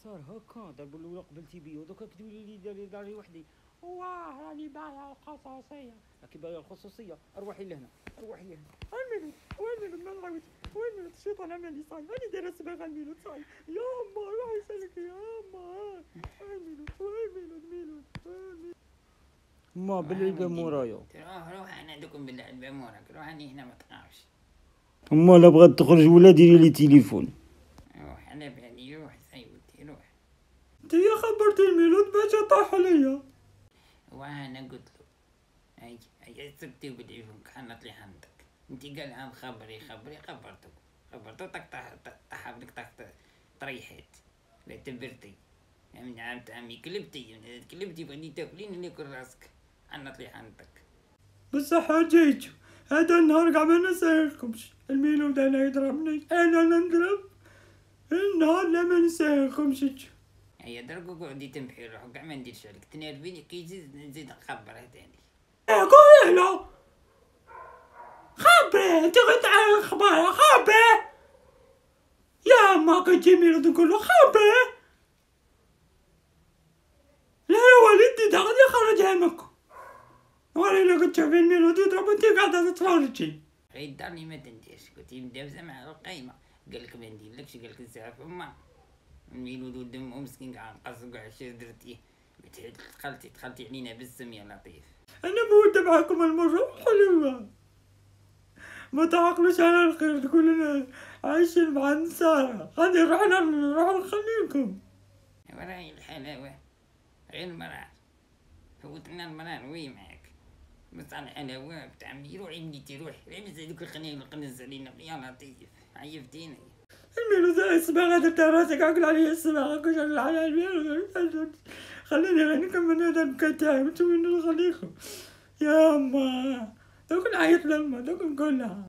صار هكا ضربوا له قبلتي بيه ودوكا كتولي لي داري وحدي. واه راني بايع الخصوصية. راكي بايع الخصوصية، اروحي لهنا اروحي لهنا. وين ما نعاود وين الشيطان عمل لي صاي راني دايره صباغ الميلود صاي. يا ما روحي سالك يا ما الميلود ما بالعلبة مورايا. روح انا دوكم بالعلبة موراك، روح اني هنا ما تقاوش. اما لا بغات تخرج ولا ديري لي تليفون. روح على بالي، روح سيدي روح. انت يا خبرتي الميلود باش طاح عليا. وانا قلت له هي سبتي وبالعيون حنط لي عندك. انت قال عام خبري خبرته طاح لك طريحت. لا تبرتي من عمي كلبتي بغيتي تاكلين ناكل راسك. حنط لي عندك. بصح حاجيتو هذا النهار كاع ما نسالكمش الميلود انا يضربني انا نضرب النهار لا ما نسالكمش. هيا درك قعدي تمحي روحك كاع ما نديرش عليك تنرفيني كي نزيد نخبره تاني. قولي له خبري انت غير تعرف اخبار خبري يا ما كنتي ميلود نقول له خبري. لا يا وليدي دا غادي يخرج عمك ولي لو كنت تشوفي الميلود يضرب انت قاعده تتفرجي. غير دارني ما تنديرش كنتي مدابزه مع القايمه. قالك ما نديرلكش، قالك نسعف امه الميلود ودم مسكين كاع نقص كاع شي درتيه. دخلتي علينا بالسم يا لطيف. انا مودة معاكم المرة حلوة ما تعقلوش على الخير تقول لنا عايشين مع النسارة غادي نروح نخليكم. وراي الحلاوة غير المرار فوتنا المرار وي معاك. بس على الحلاوة بتاع ملي روحي بنيتي روحي لابس هذوك الخنايا القنز علينا يا لطيف عيفتيني. الميلود الصباغة درت راسك عقل عليا الصباغة كلش عقل على الميلود. خليني غير نكمل هذا البكا تاعي وانتو وين نخليكم. يا ما دوك نعيط لما دوك نقول لها